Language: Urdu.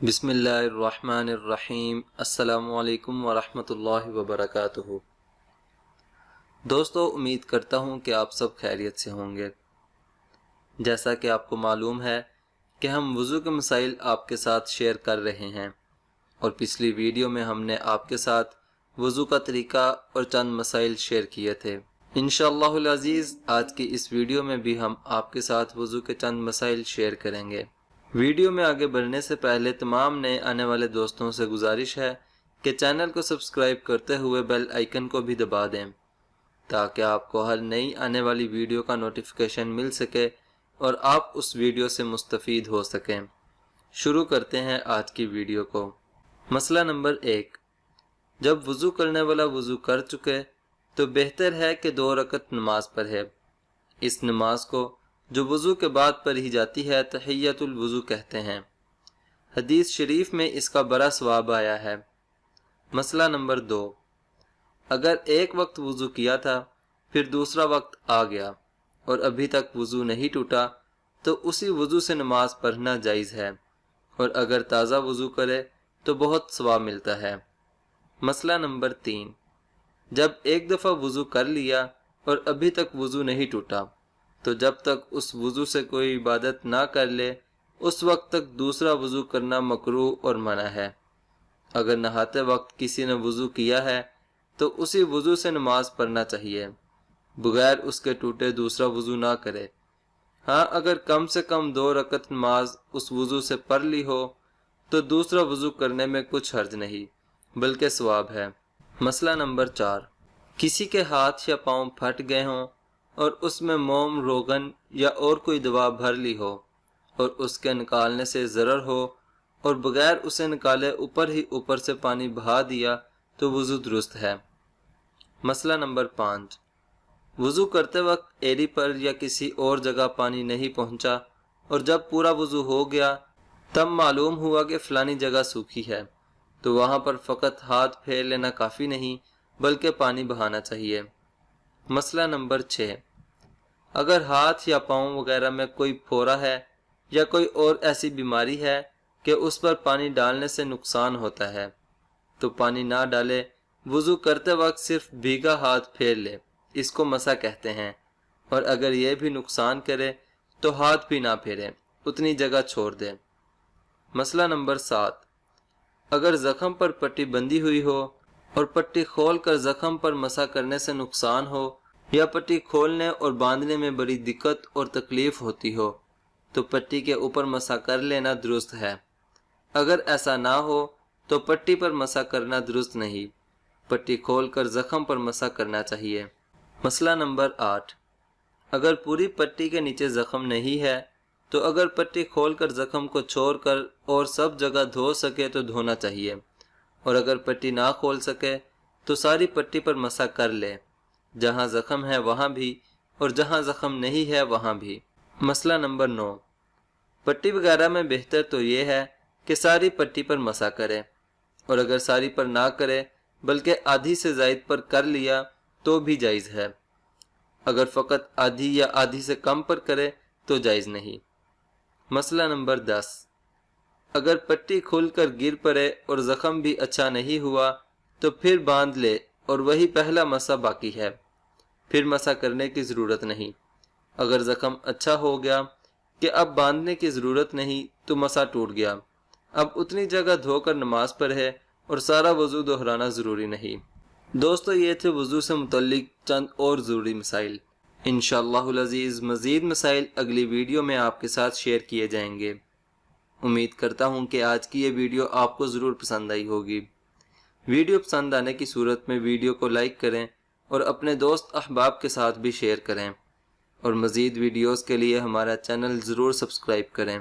بسم اللہ الرحمن الرحیم۔ السلام علیکم ورحمۃ اللہ وبرکاتہ۔ دوستو، امید کرتا ہوں کہ آپ سب خیریت سے ہوں گے۔ جیسا کہ آپ کو معلوم ہے کہ ہم وضو کے مسائل آپ کے ساتھ شیئر کر رہے ہیں، اور پچھلی ویڈیو میں ہم نے آپ کے ساتھ وضو کا طریقہ اور چند مسائل شیئر کیے تھے۔ انشاءاللہ العزیز آج کی اس ویڈیو میں بھی ہم آپ کے ساتھ وضو کے چند مسائل شیئر کریں گے۔ ویڈیو میں آگے بڑھنے سے پہلے تمام نئے آنے والے دوستوں سے گزارش ہے کہ چینل کو سبسکرائب کرتے ہوئے بیل آئیکن کو بھی دبا دیں تاکہ آپ کو ہر نئی آنے والی ویڈیو کا نوٹیفیکیشن مل سکے اور آپ اس ویڈیو سے مستفید ہو سکیں۔ شروع کرتے ہیں آج کی ویڈیو کو۔ مسئلہ نمبر 1، جب وضو کرنے والا وضو کر چکے تو بہتر ہے کہ 2 رکعت نماز پڑھے۔ اس نماز کو جو وضو کے بعد پڑھی جاتی ہے تحیۃ الوضو کہتے ہیں۔ حدیث شریف میں اس کا بڑا ثواب آیا ہے۔ مسئلہ نمبر 2، اگر ایک وقت وضو کیا تھا پھر دوسرا وقت آ گیا اور ابھی تک وضو نہیں ٹوٹا تو اسی وضو سے نماز پڑھنا جائز ہے، اور اگر تازہ وضو کرے تو بہت ثواب ملتا ہے۔ مسئلہ نمبر 3، جب ایک دفعہ وضو کر لیا اور ابھی تک وضو نہیں ٹوٹا تو جب تک اس وضو سے کوئی عبادت نہ کر لے اس وقت تک دوسرا وضو کرنا مکروہ اور منع ہے۔ اگر نہاتے وقت کسی نے وضو کیا ہے تو اسی وضو سے نماز پڑھنا چاہیے، بغیر اس کے ٹوٹے دوسرا وضو نہ کرے۔ ہاں، اگر کم سے کم 2 رکعت نماز اس وضو سے پڑھ لی ہو تو دوسرا وضو کرنے میں کچھ حرج نہیں بلکہ ثواب ہے۔ مسئلہ نمبر 4، کسی کے ہاتھ یا پاؤں پھٹ گئے ہوں اور اس میں موم، روغن یا اور کوئی دوا بھر لی ہو اور اس کے نکالنے سے ضرر ہو اور بغیر اسے نکالے اوپر سے پانی بہا دیا تو وضو درست ہے۔ مسئلہ نمبر 5، وضو کرتے وقت ایڑی پر یا کسی اور جگہ پانی نہیں پہنچا اور جب پورا وضو ہو گیا تب معلوم ہوا کہ فلانی جگہ سوکھی ہے تو وہاں پر فقط ہاتھ پھیر لینا کافی نہیں بلکہ پانی بہانا چاہیے۔ مسئلہ نمبر 6، اگر ہاتھ یا پاؤں وغیرہ میں کوئی پھوڑا ہے یا کوئی اور ایسی بیماری ہے کہ اس پر پانی ڈالنے سے نقصان ہوتا ہے تو پانی نہ ڈالے، وضو کرتے وقت صرف بھیگا ہاتھ پھیر لے، اس کو مسح کہتے ہیں، اور اگر یہ بھی نقصان کرے تو ہاتھ بھی نہ پھیرے، اتنی جگہ چھوڑ دے۔ مسئلہ نمبر 7، اگر زخم پر پٹی بندھی ہوئی ہو اور پٹی کھول کر زخم پر مسح کرنے سے نقصان ہو یا پٹی کھولنے اور باندھنے میں بڑی دقت اور تکلیف ہوتی ہو تو پٹی کے اوپر مسح کر لینا درست ہے۔ اگر ایسا نہ ہو تو پٹی پر مسح کرنا درست نہیں، پٹی کھول کر زخم پر مسح کرنا چاہیے۔ مسئلہ نمبر 8، اگر پوری پٹی کے نیچے زخم نہیں ہے تو اگر پٹی کھول کر زخم کو چھوڑ کر اور سب جگہ دھو سکے تو دھونا چاہیے، اور اگر پٹی نہ کھول سکے تو ساری پٹی پر مسح کر لے، جہاں زخم ہے وہاں بھی اور جہاں زخم نہیں ہے وہاں بھی۔ مسئلہ نمبر 9، پٹی وغیرہ میں بہتر تو یہ ہے کہ ساری پٹی پر مسح کرے، اور اگر ساری پر نہ کرے بلکہ آدھی سے زائد پر کر لیا تو بھی جائز ہے، اگر فقط آدھی یا آدھی سے کم پر کرے تو جائز نہیں۔ مسئلہ نمبر 10، اگر پٹی کھل کر گر پڑے اور زخم بھی اچھا نہیں ہوا تو پھر باندھ لے اور وہی پہلا مسح باقی ہے، پھر مسح کرنے کی ضرورت نہیں۔ اگر زخم اچھا ہو گیا کہ اب باندھنے کی ضرورت نہیں تو مسح ٹوٹ گیا، اب اتنی جگہ دھو کر نماز پڑھے اور سارا وضو دہرانا ضروری نہیں۔ دوستو، یہ تھے وضو سے متعلق چند اور ضروری مسائل۔ انشاءاللہ العزیز مزید مسائل اگلی ویڈیو میں آپ کے ساتھ شیئر کیے جائیں گے۔ امید کرتا ہوں کہ آج کی یہ ویڈیو آپ کو ضرور پسند آئی ہوگی۔ ویڈیو پسند آنے کی صورت میں ویڈیو کو لائک کریں اور اپنے دوست احباب کے ساتھ بھی شیئر کریں، اور مزید ویڈیوز کے لیے ہمارا چینل ضرور سبسکرائب کریں۔